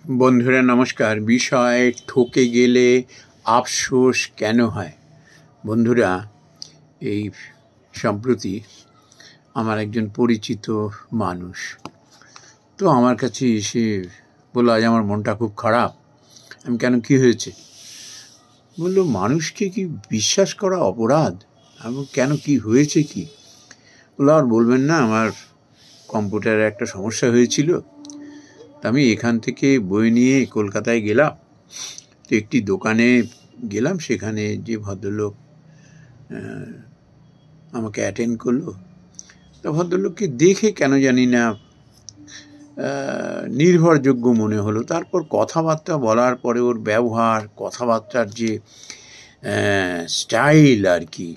বন্ধুরা নমস্কার। বিষয় ঠকে গেলে আফসোস কেন হয়। বন্ধুরা, এই সম্প্রতি আমার একজন পরিচিত মানুষ তো আমার কাছে এসে বললো, আজ আমার মনটা খুব খারাপ। আমি কেন, কি হয়েছে? বললো, মানুষকে কি বিশ্বাস করা অপরাধ? আমি কেন, কি হয়েছে কি? বললো, আর বলবেন না, আমার কম্পিউটারে একটা সমস্যা হয়েছিল। আমি এখান থেকে বই নিয়ে কলকাতায় গেলাম, তো একটি দোকানে গেলাম, সেখানে যে ভদ্রলোক আমাকে অ্যাটেন্ড করলো, তো ভদ্রলোককে দেখে কেন জানি না নির্ভরযোগ্য মনে হলো। তারপর কথাবার্তা বলার পরে ওর ব্যবহার, কথাবার্তার যে স্টাইল আর কি,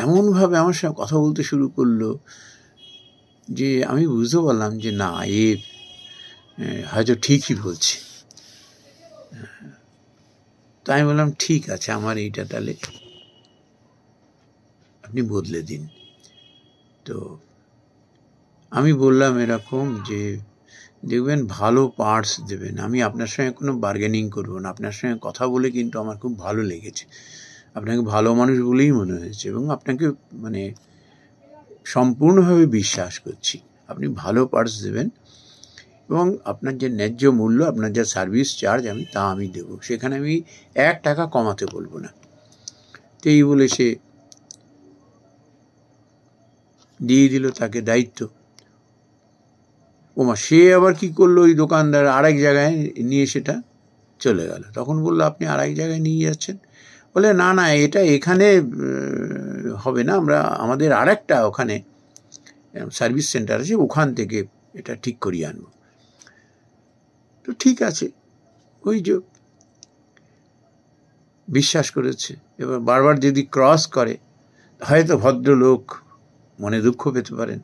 এমনভাবে আমার সঙ্গে কথা বলতে শুরু করলো যে আমি বুঝতে পারলাম যে না, এ হয়তো ঠিকই বলছে। তাই আমি বললাম, ঠিক আছে, আমার এইটা তাহলে আপনি বদলে দিন। তো আমি বললাম এরকম যে, দেখবেন ভালো পার্টস দেবেন, আমি আপনার সঙ্গে কোনো বার্গেনিং করবো না। আপনার সঙ্গে কথা বলে কিন্তু আমার খুব ভালো লেগেছে, আপনাকে ভালো মানুষ বলেই মনে হয়েছে, এবং আপনাকে মানে সম্পূর্ণভাবে বিশ্বাস করছি। আপনি ভালো পার্টস দেবেন এবং আপনার যে ন্যায্য মূল্য, আপনার যা সার্ভিস চার্জ আমি দেবো, সেখানে আমি 1 টাকা কমাতে বলবো না। তো এই বলে সে দিয়ে দিল তাকে দায়িত্ব। ওমা, সে আবার কি করলো, ওই দোকানদার আরেক জায়গায় নিয়ে সেটা চলে গেল। তখন বললো, আপনি আরেক জায়গায় নিয়ে যাচ্ছেন? বলে, না না, এটা এখানে হবে না, আমাদের আরেকটা ওখানে সার্ভিস সেন্টার আছে, ওখান থেকে এটা ঠিক করিয়ে আনবো। তো ঠিক আছে, ওই যে বিশ্বাস করেছে। এবার বারবার যদি ক্রস করে, হয়তো ভদ্রলোক মনে দুঃখ পেতে পারেন,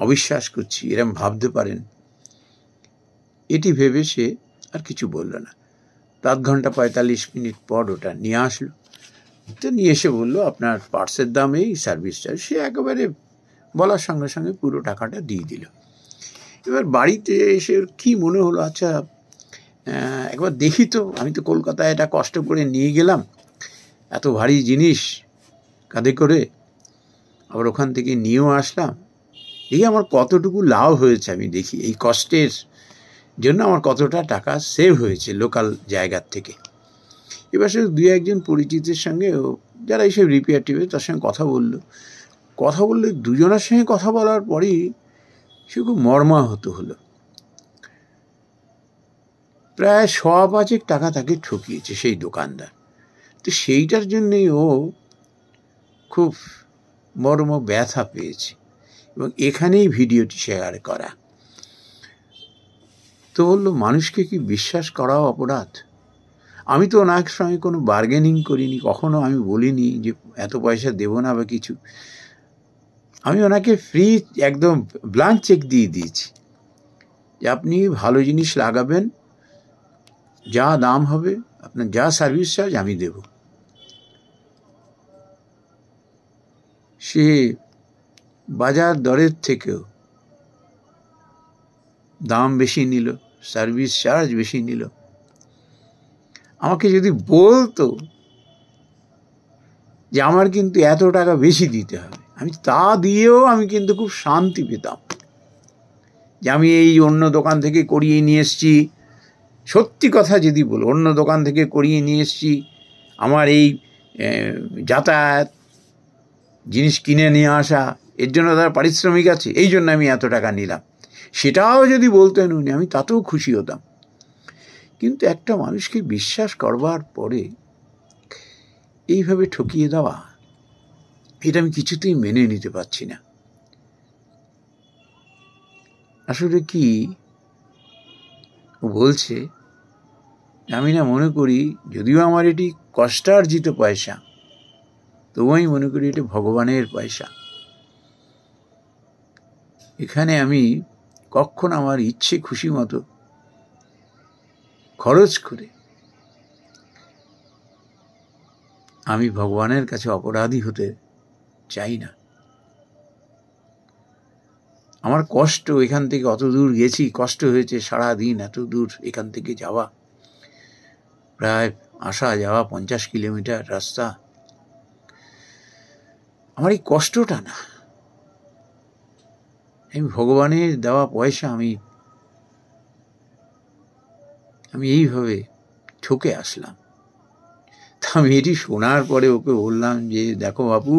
অবিশ্বাস করছি এরম ভাবতে পারেন। এটি ভেবে সে আর কিছু বলল না। 7 ঘন্টা 45 মিনিট পর ওটা নিয়ে আসলো। তো নিয়ে এসে বললো, আপনার পার্টসের দাম এই, সার্ভিস চার্জ। সে একেবারে বলার সঙ্গে সঙ্গে পুরো টাকাটা দিয়ে দিল। এবার বাড়িতে এসে কি মনে হলো, আচ্ছা একবার দেখি তো, আমি তো কলকাতায় এটা কষ্ট করে নিয়ে গেলাম, এত ভারী জিনিস কাঁধে করে, আবার ওখান থেকে নিয়েও আসলাম, দেখি আমার কতটুকু লাভ হয়েছে। আমি দেখি এই কষ্টের জন্য আমার কতটা টাকা সেভ হয়েছে লোকাল জায়গার থেকে। এবার সে 2-1 পরিচিতের সঙ্গে, যারা এইসব রিপেয়ার টিপে, তার সঙ্গে কথা বললে দুজনের সঙ্গে কথা বলার পরেই সে খুব মর্মাহত হলো। প্রায় 5 টাকা তাকে ঠকিয়েছে সেই দোকানদার। তো সেইটার জন্যই ও খুব মর্ম ব্যথা পেয়েছে, এবং এখানেই ভিডিওটি শেয়ার করা। তো বললো, মানুষকে কি বিশ্বাস করাও অপরাধ? আমি তো ওনার সঙ্গে কোনো বার্গেনিং করিনি, কখনো আমি বলিনি যে এত পয়সা দেবো না বা কিছু। আমি ওনাকে ফ্রি একদম ব্ল্যাঙ্ক চেক দিয়ে দিয়েছি যে আপনি ভালো জিনিস লাগাবেন, যা দাম হবে, আপনার যা সার্ভিস চার্জ আমি দেব। সে বাজার দরের থেকেও দাম বেশি নিল, সার্ভিস চার্জ বেশি নিল। আমাকে যদি বলতো যে আমার কিন্তু এত টাকা বেশি দিতে হবে, আমি তা দিয়েও আমি কিন্তু খুব শান্তি পেতাম, যে আমি এই অন্য দোকান থেকে করিয়ে নিয়ে এসছি। সত্যি কথা যদি বলো, অন্য দোকান থেকে করিয়ে নিয়ে এসছি, আমার এই যাতায়াত, জিনিস কিনে নিয়ে আসা, এর জন্য তার পারিশ্রমিক আছে, এই জন্য আমি এত টাকা নিলাম, সেটাও যদি বলতেন উনি, আমি তাতেও খুশি হতাম। কিন্তু একটা মানুষকে বিশ্বাস করবার পরে এইভাবে ঠকিয়ে দেওয়া, এটা আমি কিছুতেই মেনে নিতে পারছি না। আসলে কি ও বলছে, আমি না মনে করি, যদিও আমার এটি কষ্টার্জিত পয়সা, তবু আমি মনে করি এটা ভগবানের পয়সা। এখানে আমি কখন আমার ইচ্ছে খুশি মতো খরচ করে আমি ভগবানের কাছে অপরাধী হতে চাই না। আমার কষ্ট, এখান থেকে অত দূর গেছি, কষ্ট হয়েছে সারাদিন এত দূর এখান থেকে যাওয়া, প্রায় আসা যাওয়া 50 কিলোমিটার রাস্তা। আমার এই কষ্টটা না, আমি ভগবানের দেওয়া পয়সা আমি এইভাবে ঠকে আসলাম। তা আমি এটি শোনার পরে ওকে বললাম যে দেখো বাপু,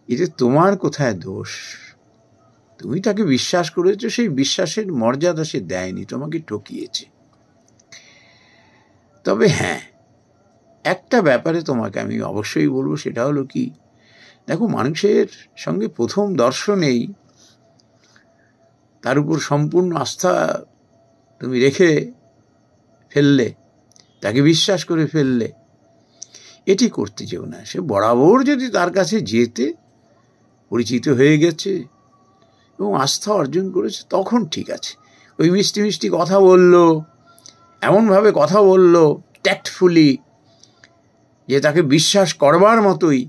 এতে তোমার কোথায় দোষ? তুমি তাকে বিশ্বাস করেছো, সেই বিশ্বাসের মর্যাদা সে দেয়নি, তোমাকে ঠকিয়েছে। তবে হ্যাঁ, একটা ব্যাপারে তোমাকে আমি অবশ্যই বলবো, সেটা হলো কি, দেখো মানুষের সঙ্গে প্রথম দর্শনেই তার উপর সম্পূর্ণ আস্থা তুমি রেখে ফেললে, তাকে বিশ্বাস করে ফেললে, এটি করতে যেও না। সে বরাবর যদি তার কাছে যেতে, পরিচিত হয়ে গেছে এবং আস্থা অর্জন করেছে, তখন ঠিক আছে। ওই মিষ্টি মিষ্টি কথা বললো, এমনভাবে কথা বললো ট্যাক্টফুলি যে তাকে বিশ্বাস করবার মতোই,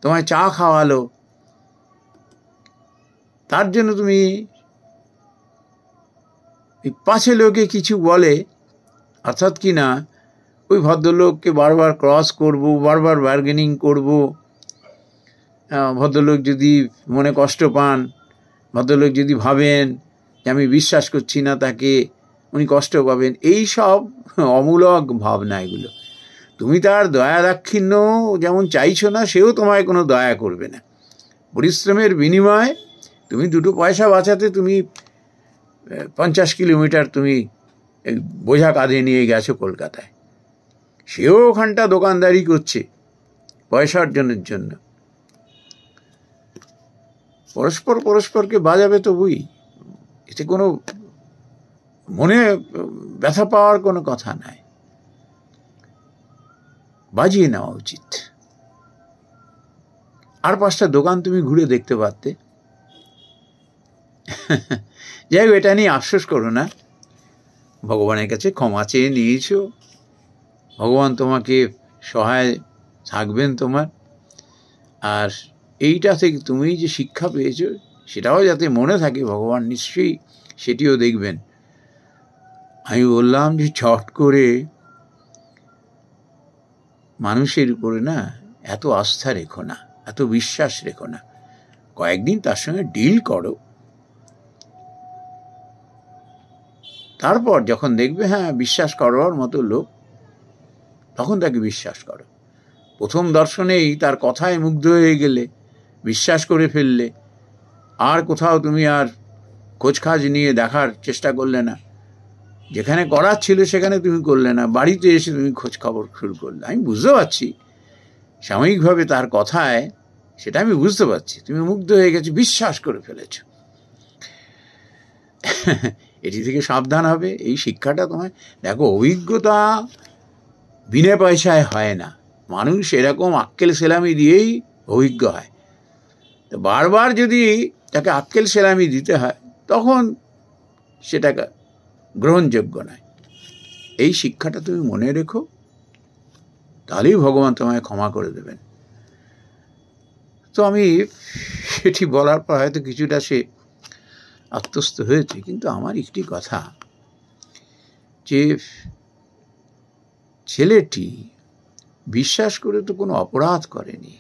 তোমায় চা খাওয়ালো, তার জন্য তুমি পাছে লোকে কিছু বলে, অর্থাৎ কি না, ওই ভদ্রলোককে বারবার ক্রস করব, বারবার বার্গেনিং করব, ভদ্রলোক যদি মনে কষ্ট পান, ভদ্রলোক যদি ভাবেন যে আমি বিশ্বাস করছি না তাকে, উনি কষ্ট পাবেন, এই সব অমূলক ভাবনা এগুলো। তুমি তার দয়া দাক্ষিণ্য যেমন চাইছো না, সেও তোমায় কোনো দয়া করবে না। পরিশ্রমের বিনিময়ে তুমি দুটো পয়সা বাঁচাতে তুমি 50 কিলোমিটার তুমি বোঝা কাঁধে নিয়ে গেছো কলকাতায়, সেও ওখানটা দোকানদারি করছে পয়সা অর্জনের জন্য। পরস্পর পরস্পরকে বাজাবে তো বই, এতে কোনো মনে ব্যথা পাওয়ার কোনো কথা নাই, বাজিয়ে নেওয়া উচিত। আর 5টা দোকান তুমি ঘুরে দেখতে পারতে। যাই হোক, এটা নিয়ে আফসোস করো না, ভগবানের কাছে ক্ষমা চেয়ে নিয়েছো, ভগবান তোমাকে সহায় থাকবেন তোমার। আর এইটা থেকে তুমি যে শিক্ষা পেয়েছো, সেটাও যাতে মনে থাকে, ভগবান নিশ্চয়ই সেটিও দেখবেন। আমি বললাম যে চট করে মানুষের উপরে না এত আস্থা রেখো না, এত বিশ্বাস রেখো না। কয়েকদিন তার সঙ্গে ডিল করো, তারপর যখন দেখবে হ্যাঁ বিশ্বাস করবার মতো লোক, তখন তাকে বিশ্বাস করো। প্রথম দর্শনেই তার কথায় মুগ্ধ হয়ে গেলে, বিশ্বাস করে ফেললে, আর কোথাও তুমি আর খোঁজখাজ নিয়ে দেখার চেষ্টা করলে না, যেখানে করার ছিল সেখানে তুমি করলে না, বাড়িতে এসে তুমি খোঁজ খবর শুরু করলে। আমি বুঝতে পারছি সাময়িকভাবে তার কথায়, সেটা আমি বুঝতে পারছি, তুমি মুগ্ধ হয়ে গেছো, বিশ্বাস করে ফেলেছ। এটি থেকে সাবধান হবে, এই শিক্ষাটা তোমায়। দেখো, অভিজ্ঞতা বিনা পয়সায় হয় না, মানুষ এরকম আক্কেল সেলামি দিয়েই অভিজ্ঞ হয়। তো বারবার যদি তাকে আক্কেল সেলামি দিতে হয়, তখন সেটা গ্রহণযোগ্য নয়। এই শিক্ষাটা তুমি মনে রেখো, তাহলেই ভগবান তোমায় ক্ষমা করে দেবেন। তো আমি সেটি বলার পর হয়তো কিছুটা সে আত্মস্থ হয়েছে, কিন্তু আমার একটি কথা, যে ছেলেটি বিশ্বাস করে তো কোনো অপরাধ করেনি,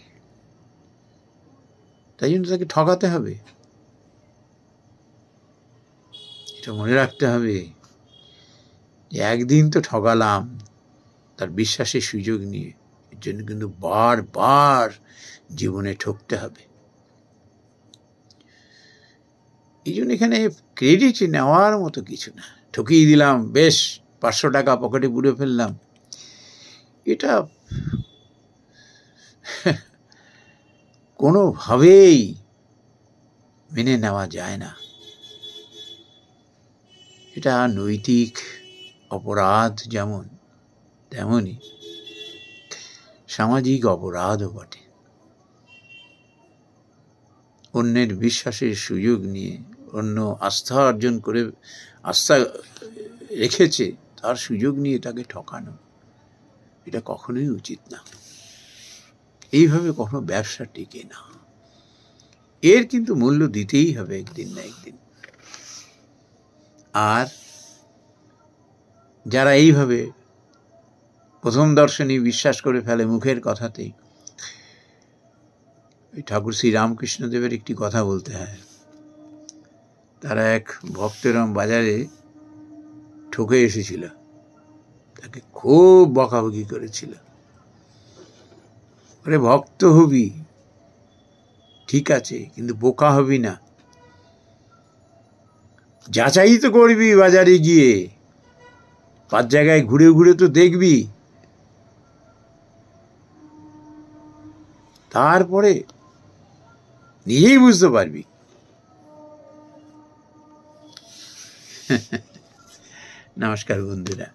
তাই জন্য তাকে ঠকাতে হবে? এটা মনে রাখতে হবে যে একদিন তো ঠকালাম তার বিশ্বাসের সুযোগ নিয়ে, এর জন্য কিন্তু বারবার জীবনে ঠকতে হবে। এই জন্য এখানে ক্রেডিট নেওয়ার মতো কিছু না। ঠকিয়ে দিলাম, বেশ 500 টাকা পকেটে পুরে ফেললাম, এটা কোনোভাবেই মেনে নেওয়া যায় না। এটা নৈতিক অপরাধ যেমন, তেমনই সামাজিক অপরাধও বটে। অন্যের বিশ্বাসের সুযোগ নিয়ে, অন্য আস্থা অর্জন করে, আস্থা রেখেছে, তার সুযোগ নিয়ে তাকে ঠকানো, এটা কখনোই উচিত না। এইভাবে কখনো ব্যবসা টিকে না। এর কিন্তু মূল্য দিতেই হবে একদিন না একদিন। আর যারা এইভাবে প্রথম দর্শনেই বিশ্বাস করে ফেলে মুখের কথাতেই, ওই ঠাকুর শ্রী রামকৃষ্ণদেবের একটি কথা বলতে হয়। তারা এক ভক্তেরম বাজারে ঠকে এসেছিল, তাকে খুব বকাবকি করেছিল। আরে ভক্ত হবি ঠিক আছে, কিন্তু বোকা হবি না, যাচাই তো করবি বাজারে গিয়ে, 5 জায়গায় ঘুরে ঘুরে তো দেখবি, তারপরে নিজেই বুঝতে পারবি। নমস্কার বন্ধুরা।